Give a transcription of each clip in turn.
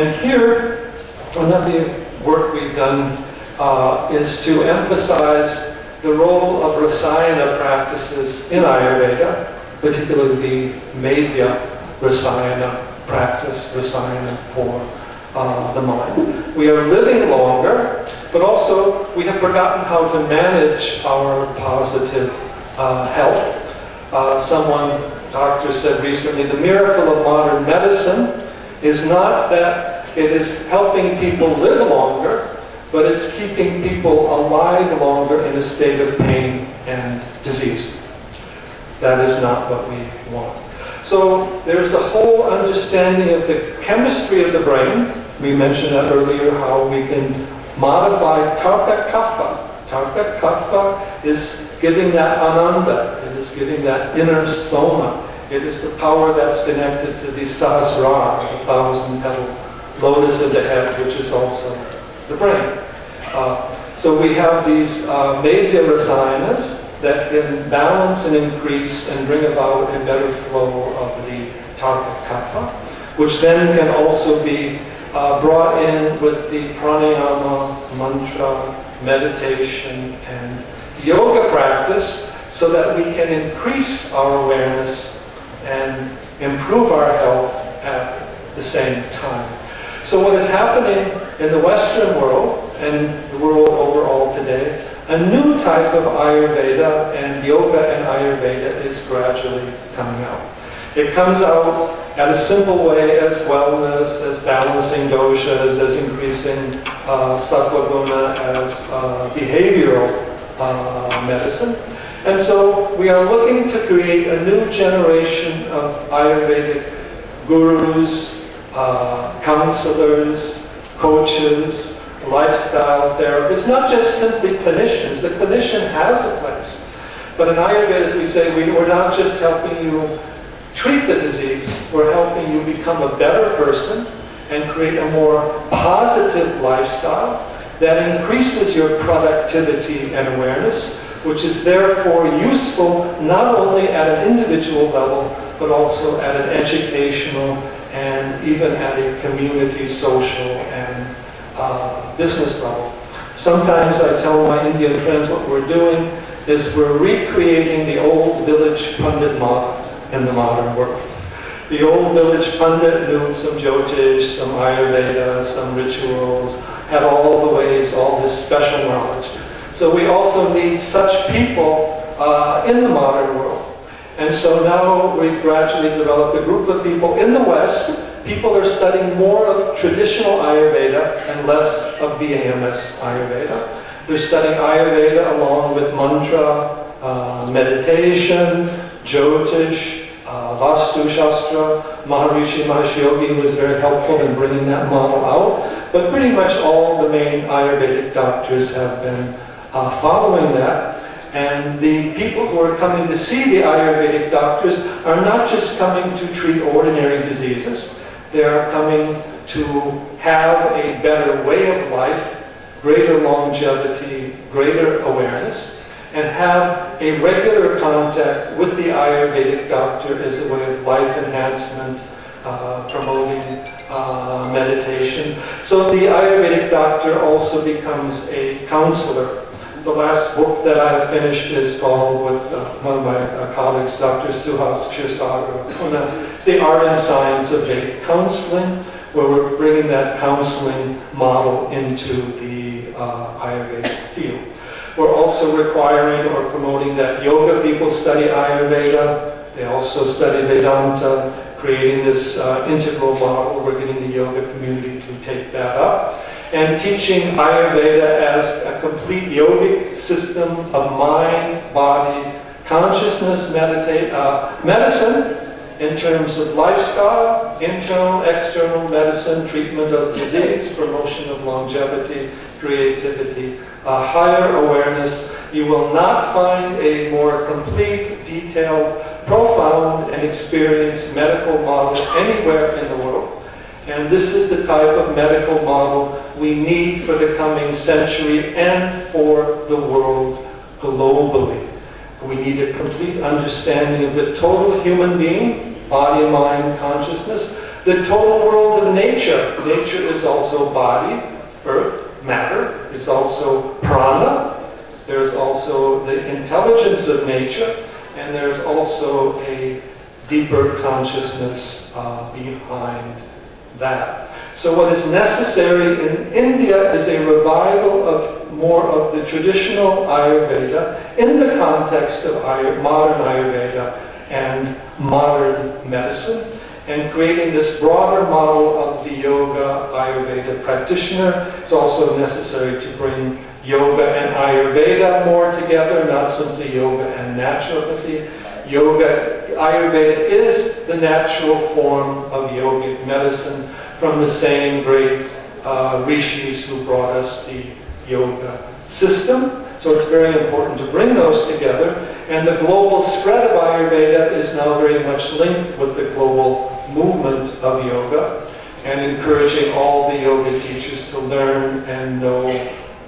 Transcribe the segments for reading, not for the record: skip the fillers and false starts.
And here, another work we've done is to emphasize the role of rasayana practices in Ayurveda, particularly the Medhya rasayana practice, rasayana for the mind. We are living longer, but also we have forgotten how to manage our positive health. Doctor said recently, the miracle of modern medicine is not that it is helping people live longer, but it's keeping people alive longer in a state of pain and disease. That is not what we want. So there's a whole understanding of the chemistry of the brain. We mentioned that earlier, how we can modify tarka kapha. Tarka kapha is giving that ananda, it is giving that inner soma. It is the power that's connected to the sahasrara, the 1,000-petal lotus of the head, which is also the brain. So we have these Medhya rasayanas that can balance and increase and bring about a better flow of the tarka kapha, which then can also be brought in with the pranayama, mantra, meditation, and yoga practice, so that we can increase our awareness and improve our health at the same time. So what is happening in the Western world and the world overall today, a new type of Ayurveda and yoga and Ayurveda is gradually coming out. It comes out at a simple way as wellness, as balancing doshas, as increasing sattva guna, as behavioral medicine. And so we are looking to create a new generation of Ayurvedic gurus, counselors, coaches, lifestyle therapists, not just simply clinicians. The clinician has a place. But in Ayurveda, as we say, we're not just helping you treat the disease, we're helping you become a better person and create a more positive lifestyle that increases your productivity and awareness, which is therefore useful not only at an individual level, but also at an educational and even at a community, social, and business level. Sometimes I tell my Indian friends what we're doing is we're recreating the old village pundit model in the modern world. The old village pundit knew some Jyotish, some Ayurveda, some rituals, had all the ways, all this special knowledge. So we also need such people in the modern world. And so now we've gradually developed a group of people in the West. People are studying more of traditional Ayurveda and less of BAMS Ayurveda. They're studying Ayurveda along with mantra, meditation, Jyotish, Vastu Shastra. Maharishi Mahesh Yogi was very helpful in bringing that model out. But pretty much all the main Ayurvedic doctors have been following that. And the people who are coming to see the Ayurvedic doctors are not just coming to treat ordinary diseases. They are coming to have a better way of life, greater longevity, greater awareness, and have a regular contact with the Ayurvedic doctor as a way of life enhancement, promoting meditation. So the Ayurvedic doctor also becomes a counselor. The last book that I've finished is called, with one of my colleagues, Dr. Suhas Kshirsagara, it's the art and science of Vedic counseling, where we're bringing that counseling model into the Ayurvedic field. We're also requiring or promoting that yoga people study Ayurveda. They also study Vedanta, creating this integral model. We're getting the yoga community to take that up. And teaching Ayurveda as a complete yogic system of mind, body, consciousness, medicine in terms of lifestyle, internal, external medicine, treatment of disease, promotion of longevity, creativity, higher awareness. You will not find a more complete, detailed, profound, and experienced medical model anywhere in the world. And this is the type of medical model we need for the coming century and for the world globally. We need a complete understanding of the total human being, body, mind, consciousness, The total world of nature. Nature is also body, earth, matter. It's also prana. There's also the intelligence of nature. And there's also a deeper consciousness behind that. So what is necessary in India is a revival of more of the traditional Ayurveda in the context of modern Ayurveda and modern medicine, and creating this broader model of the yoga Ayurveda practitioner. It's also necessary to bring yoga and Ayurveda more together, not simply yoga and naturopathy. Ayurveda is the natural form of yogic medicine from the same great rishis who brought us the yoga system. So it's very important to bring those together. And the global spread of Ayurveda is now very much linked with the global movement of yoga, and encouraging all the yoga teachers to learn and know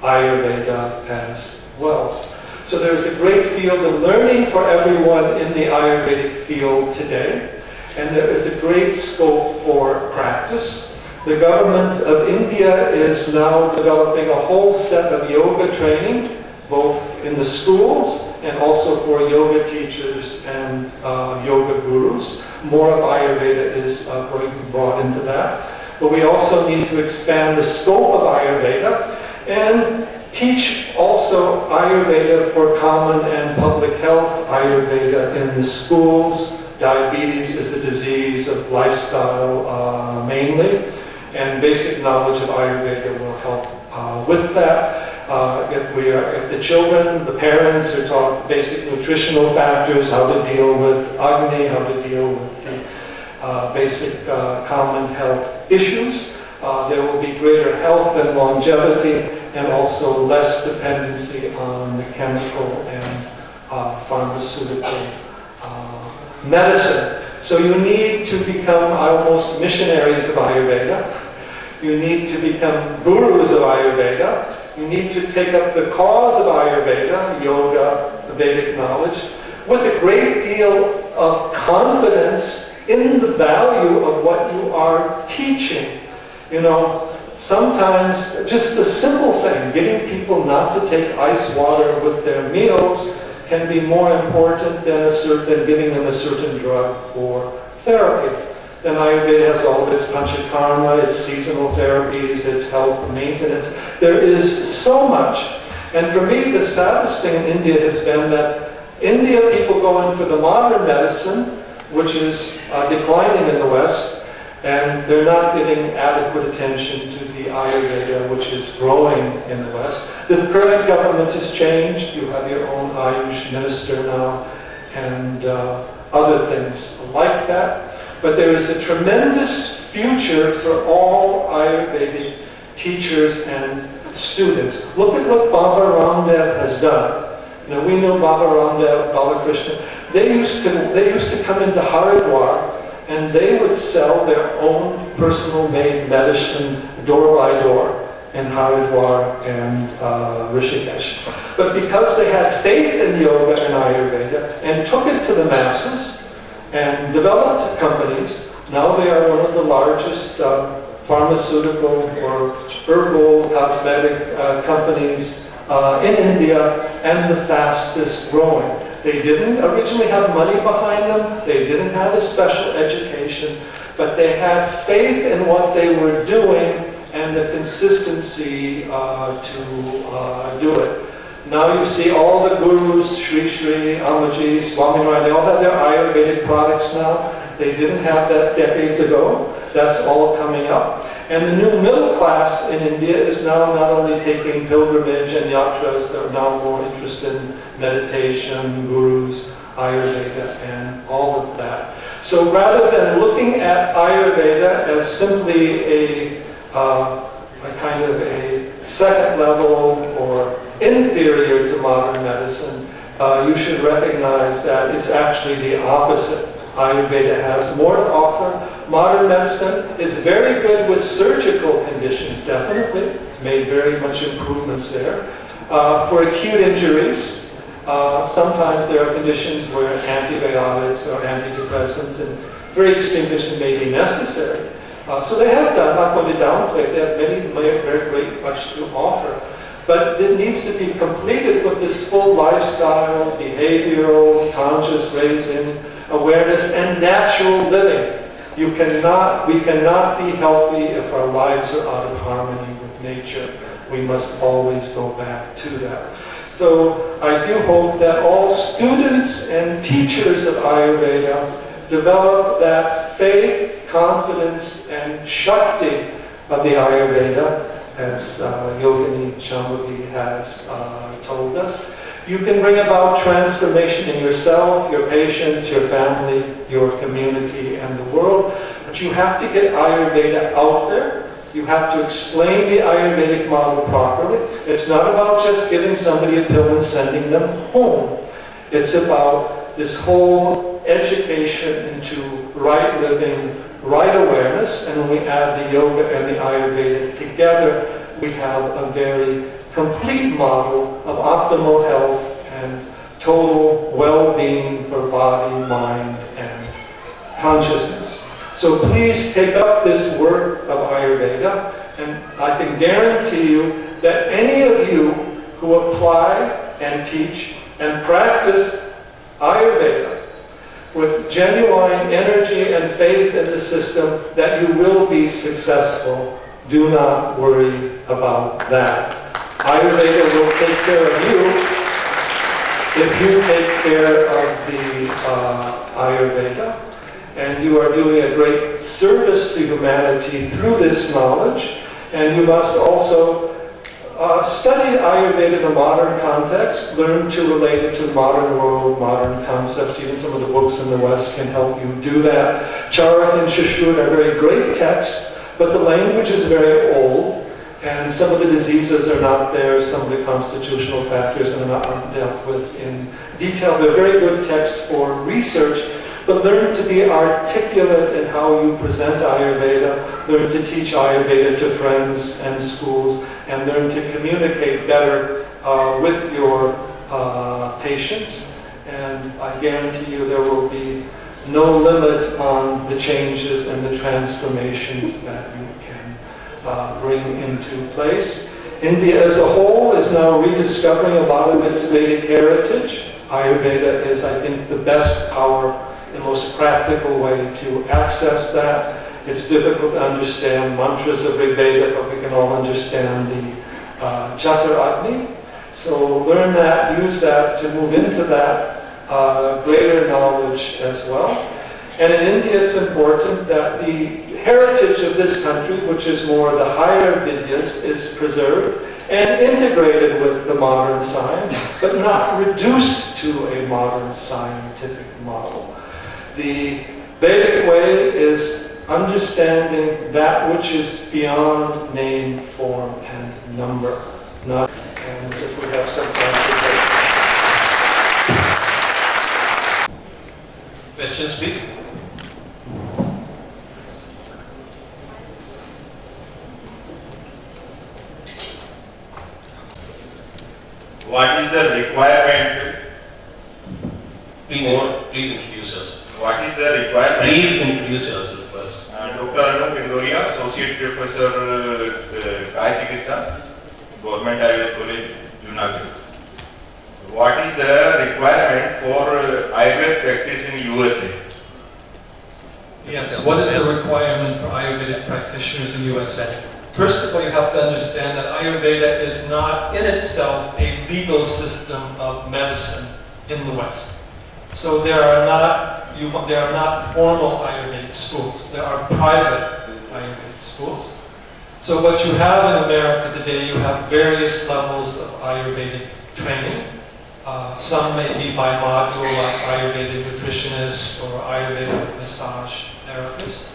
Ayurveda as well. So there's a great field of learning for everyone in the Ayurvedic field today, and there is a great scope for practice. The government of India is now developing a whole set of yoga training, both in the schools and also for yoga teachers and yoga gurus. More of Ayurveda is going to be brought into that. But we also need to expand the scope of Ayurveda and teach also Ayurveda for common and public health, Ayurveda in the schools. Diabetes is a disease of lifestyle mainly, and basic knowledge of Ayurveda will help with that. If the children, the parents are taught basic nutritional factors, how to deal with Agni, how to deal with the basic common health issues, there will be greater health and longevity, and also less dependency on the chemical and pharmaceutical medicine. So you need to become almost missionaries of Ayurveda. You need to become gurus of Ayurveda. You need to take up the cause of Ayurveda, yoga, the Vedic knowledge, with a great deal of confidence in the value of what you are teaching. You know, sometimes just a simple thing, getting people not to take ice water with their meals, can be more important than giving them a certain drug for therapy. Then Ayurveda has all of its panchakarma, its seasonal therapies, its health maintenance. There is so much. And for me, the saddest thing in India has been that India people go in for the modern medicine, which is declining in the West, and they're not giving adequate attention to the Ayurveda, which is growing in the West. The current government has changed. You have your own Ayush minister now, and other things like that. But there is a tremendous future for all Ayurvedic teachers and students. Look at what Baba Ramdev has done. You know, we know Baba Ramdev, Balakrishna. They used to come into Haridwar, and they would sell their own personal made medicine door by door in Haridwar and Rishikesh. But because they had faith in yoga and Ayurveda and took it to the masses and developed companies, now they are one of the largest pharmaceutical or herbal cosmetic companies in India, and the fastest growing. They didn't originally have money behind them, they didn't have a special education, but they had faith in what they were doing and the consistency to do it. Now you see all the gurus, Sri Sri, Amaji, Swami Raj, they all have their Ayurvedic products now. They didn't have that decades ago. That's all coming up. And the new middle class in India is now not only taking pilgrimage and yatras, they're now more interested in meditation, gurus, Ayurveda, and all of that. So rather than looking at Ayurveda as simply a kind of a second level or inferior to modern medicine, you should recognize that it's actually the opposite. Ayurveda has more to offer. Modern medicine is very good with surgical conditions, definitely. It's made very much improvements there. For acute injuries, sometimes there are conditions where antibiotics or antidepressants and very extreme conditions may be necessary. So they have done, I'm not going to downplay, they have very great much to offer. But it needs to be completed with this full lifestyle, behavioral, conscious raising, awareness, and natural living. We cannot be healthy if our lives are out of harmony with nature. We must always go back to that. So I do hope that all students and teachers of Ayurveda develop that faith, confidence, and Shakti of the Ayurveda, as Yogini Shambhavi has told us. You can bring about transformation in yourself, your patients, your family, your community, and the world. But you have to get Ayurveda out there. You have to explain the Ayurvedic model properly. It's not about just giving somebody a pill and sending them home. It's about this whole education into right living, right awareness, and when we add the yoga and the Ayurveda together, we have a very complete model of optimal health and total well-being for body, mind, and consciousness. So please take up this work of Ayurveda, and I can guarantee you that any of you who apply and teach and practice Ayurveda with genuine energy and faith in the system, that you will be successful. Do not worry about that. Ayurveda will take care of you if you take care of the Ayurveda. And you are doing a great service to humanity through this knowledge. And you must also study Ayurveda in a modern context, learn to relate it to the modern world, modern concepts. Even some of the books in the West can help you do that. Charak and Shashruta are very great texts, but the language is very old, and some of the diseases are not there, some of the constitutional factors are not dealt with in detail. They're very good texts for research, but learn to be articulate in how you present Ayurveda, learn to teach Ayurveda to friends and schools, and learn to communicate better with your patients. And I guarantee you there will be no limit on the changes and the transformations that you can bring into place. India as a whole is now rediscovering a lot of its Vedic heritage. Ayurveda is, I think, the best power, the most practical way to access that. It's difficult to understand mantras of Rig Veda, but we can all understand the Jatar Agni. So learn that, use that to move into that greater knowledge as well. And in India it's important that the heritage of this country, which is more the higher vidyas, is preserved and integrated with the modern science, but not reduced to a modern scientific model. The Vedic way is understanding that which is beyond name, form, and number. And if we have some time to take. Questions, please. What is the requirement? Please introduce yourself. What is the requirement? Please introduce yourself first. Dr. Anu Pindoria, Associate Professor, Kaya Chikitsa, Government Ayurveda College, Junagadh. What is the requirement for Ayurveda practice in USA? Yes, what is the requirement for Ayurvedic practitioners in USA? First of all, you have to understand that Ayurveda is not in itself a legal system of medicine in the West. So there are not formal Ayurvedic schools. There are private Ayurvedic schools. So what you have in America today, you have various levels of Ayurvedic training. Some may be by module, like Ayurvedic nutritionist or Ayurvedic massage therapist.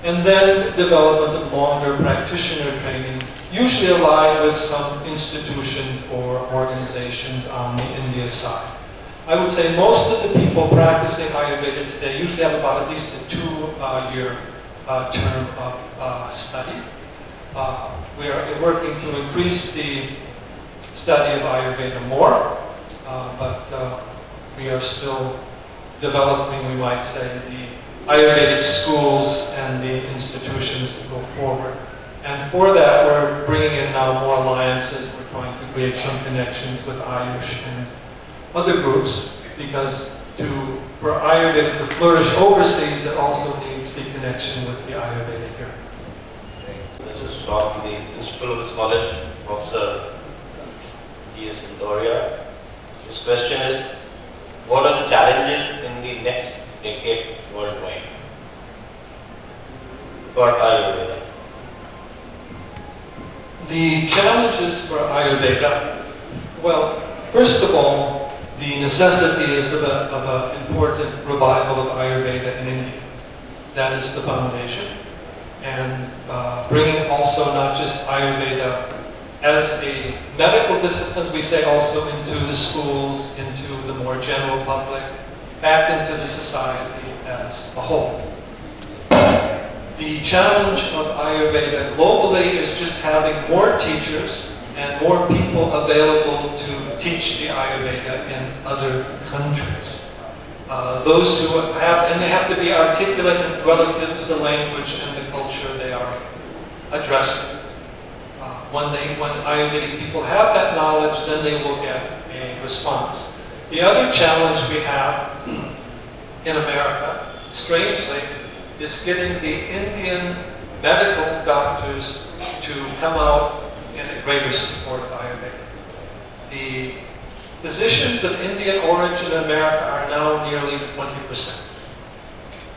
And then development of longer practitioner training, usually allied with some institutions or organizations on the India side. I would say most of the people practicing Ayurveda today usually have about at least a 2-year term of study. We are working to increase the study of Ayurveda more, but we are still developing, we might say, the Ayurvedic schools and the institutions to go forward. And for that, we're bringing in now more alliances. We're trying to create some connections with Ayush and other groups, because for Ayurveda to flourish overseas, it also needs the connection with the Ayurveda here. This is from the Principal of College, Professor D.S. Doria. His question is, what are the challenges in the next decade worldwide for Ayurveda? The challenges for Ayurveda, well, first of all, the necessity is of an important revival of Ayurveda in India. That is the foundation. And bringing also not just Ayurveda as a medical discipline, we say, also into the schools, into the more general public, back into the society as a whole. The challenge of Ayurveda globally is just having more teachers and more people available to teach the Ayurveda in other countries. Those who have, and they have to be articulate and relative to the language and the culture they are addressing. When Ayurvedic people have that knowledge, then they will get a response. The other challenge we have in America, strangely, is getting the Indian medical doctors to come out in a greater support of Ayurveda. The physicians of Indian origin in America are now nearly 20%.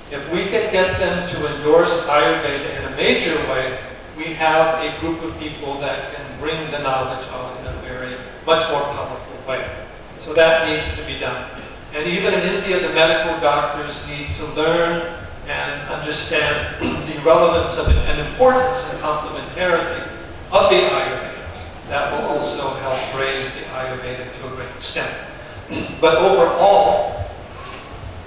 If we can get them to endorse Ayurveda in a major way, we have a group of people that can bring the knowledge out in a very much more powerful way. So that needs to be done. And even in India, the medical doctors need to learn and understand the relevance of it and importance and complementarity of the Ayurveda. That will also help raise the Ayurveda to a great extent. But overall,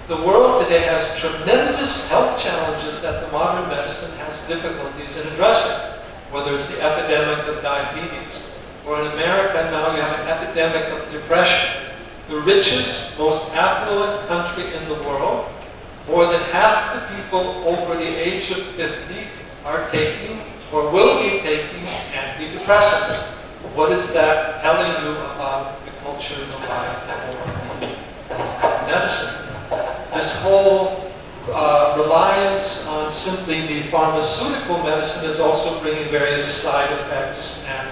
the world today has tremendous health challenges that the modern medicine has difficulties in addressing, whether it's the epidemic of diabetes, or in America now you have an epidemic of depression. The richest, most affluent country in the world, more than half the people over the age of 50 are taking or will be taking antidepressants. What is that telling you about the culture, the life, or medicine? This whole reliance on simply the pharmaceutical medicine is also bringing various side effects and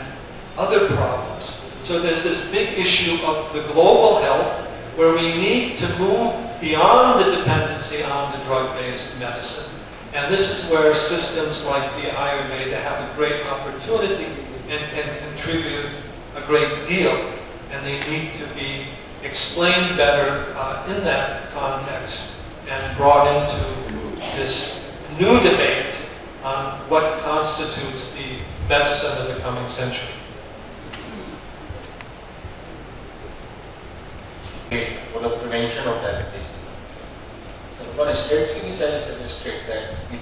other problems. So there's this big issue of the global health, where we need to move beyond the dependency on the drug-based medicine. And this is where systems like the Ayurveda have a great opportunity and can contribute a great deal. And they need to be explained better in that context and brought into this new debate on what constitutes the medicine of the coming century. For the prevention of diabetes. So for a state, I suggested that we